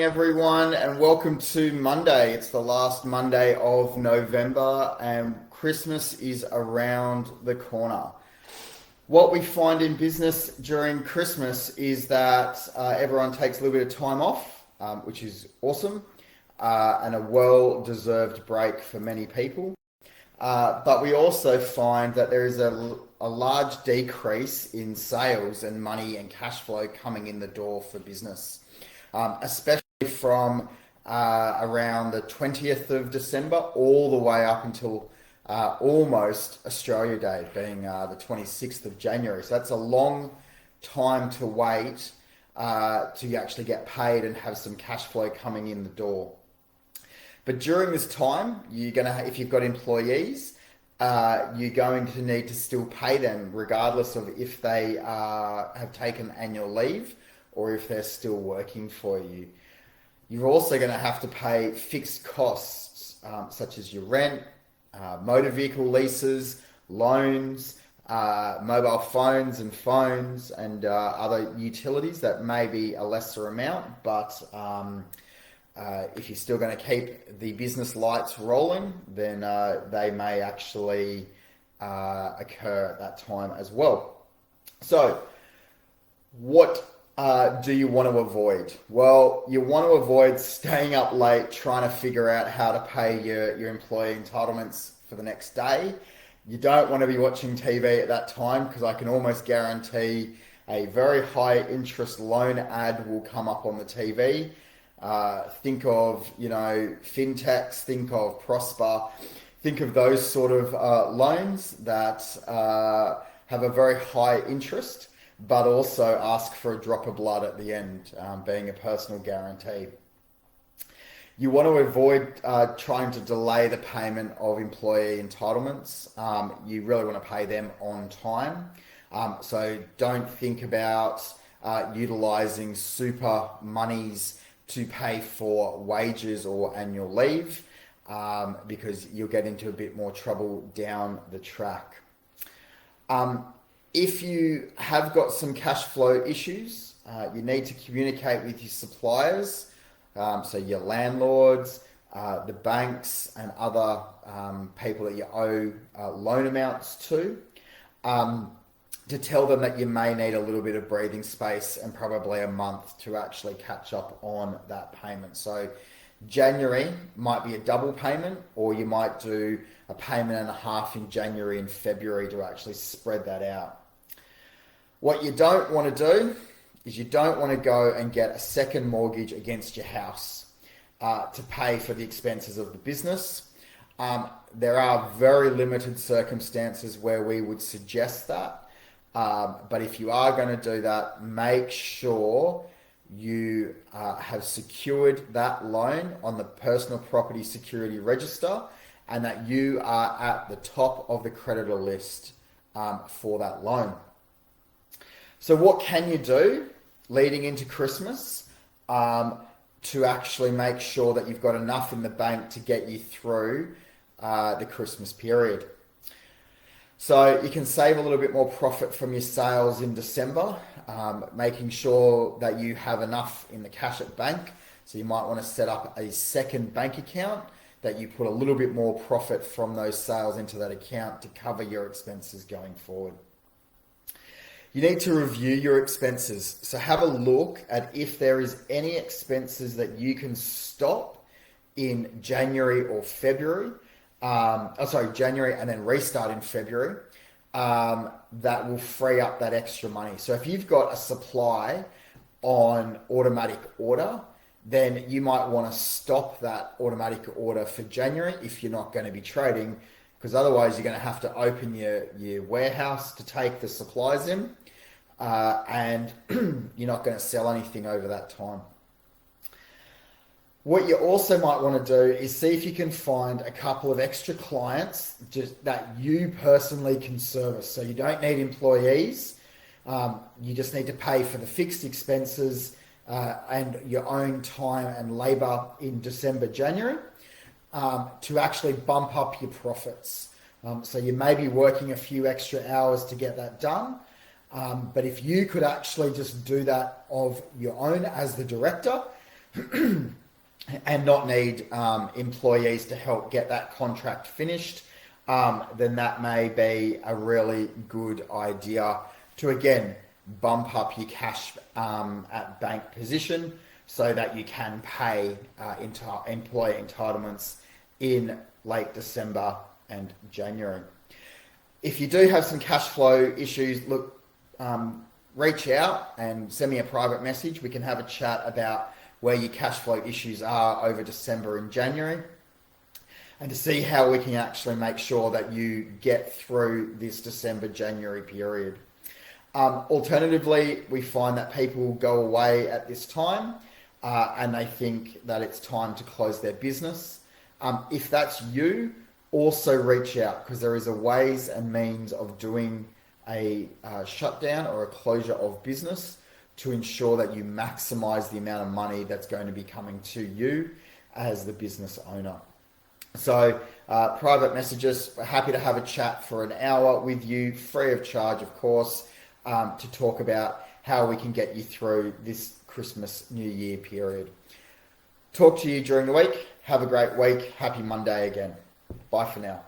everyone, and welcome to Monday. It's the last Monday of November, and Christmas is around the corner. What we find in business during Christmas is that everyone takes a little bit of time off, which is awesome, and a well-deserved break for many people. But we also find that there is a large decrease in sales and money and cash flow coming in the door for business, especially from around the 20th of December all the way up until almost Australia Day, being the 26th of January. So that's a long time to wait to actually get paid and have some cash flow coming in the door. But during this time, if you've got employees, you're going to need to still pay them regardless of if they have taken annual leave or if they're still working for you. You're also going to have to pay fixed costs such as your rent, motor vehicle leases, loans, mobile phones and other utilities that may be a lesser amount, but if you're still going to keep the business lights rolling, then they may actually occur at that time as well. So, what do you want to avoid? Well, you want to avoid staying up late trying to figure out how to pay your employee entitlements for the next day. You don't want to be watching TV at that time because I can almost guarantee a very high interest loan ad will come up on the TV. Think of, fintechs, think of Prosper, think of those sort of loans that have a very high interest, but also ask for a drop of blood at the end, being a personal guarantee. You want to avoid trying to delay the payment of employee entitlements. You really want to pay them on time. So don't think about utilizing super monies to pay for wages or annual leave, because you'll get into a bit more trouble down the track. If you have got some cash flow issues, you need to communicate with your suppliers, so your landlords, the banks and other people that you owe loan amounts to tell them that you may need a little bit of breathing space and probably a month to actually catch up on that payment. So January might be a double payment, or you might do a payment and a half in January and February to actually spread that out. What you don't want to do is you don't want to go and get a second mortgage against your house to pay for the expenses of the business. There are very limited circumstances where we would suggest that. But if you are going to do that, make sure you have secured that loan on the Personal Property Security Register and that you are at the top of the creditor list for that loan. So what can you do leading into Christmas to actually make sure that you've got enough in the bank to get you through the Christmas period? So you can save a little bit more profit from your sales in December, making sure that you have enough in the cash at bank. So you might want to set up a second bank account that you put a little bit more profit from those sales into that account to cover your expenses going forward. You need to review your expenses. So have a look at if there is any expenses that you can stop in January or February. January and then restart in February, that will free up that extra money. So if you've got a supply on automatic order, then you might want to stop that automatic order for January if you're not going to be trading, because otherwise you're going to have to open your warehouse to take the supplies in, and you're not going to sell anything over that time. What you also might want to do is see if you can find a couple of extra clients just that you personally can service. So you don't need employees. You just need to pay for the fixed expenses and your own time and labor in December, January to actually bump up your profits. So you may be working a few extra hours to get that done. But if you could actually just do that of your own as the director, and not need employees to help get that contract finished, then that may be a really good idea to, again, bump up your cash at bank position so that you can pay employee entitlements in late December and January. If you do have some cash flow issues, look, reach out and send me a private message. We can have a chat about where your cash flow issues are over December and January, and to see how we can actually make sure that you get through this December-January period. Alternatively, we find that people go away at this time and they think that it's time to close their business. If that's you, also reach out, because there is a ways and means of doing a shutdown or a closure of business to ensure that you maximize the amount of money that's going to be coming to you as the business owner. So private messages, we're happy to have a chat for an hour with you, free of charge, of course, to talk about how we can get you through this Christmas, New Year period. Talk to you during the week. Have a great week. Happy Monday again. Bye for now.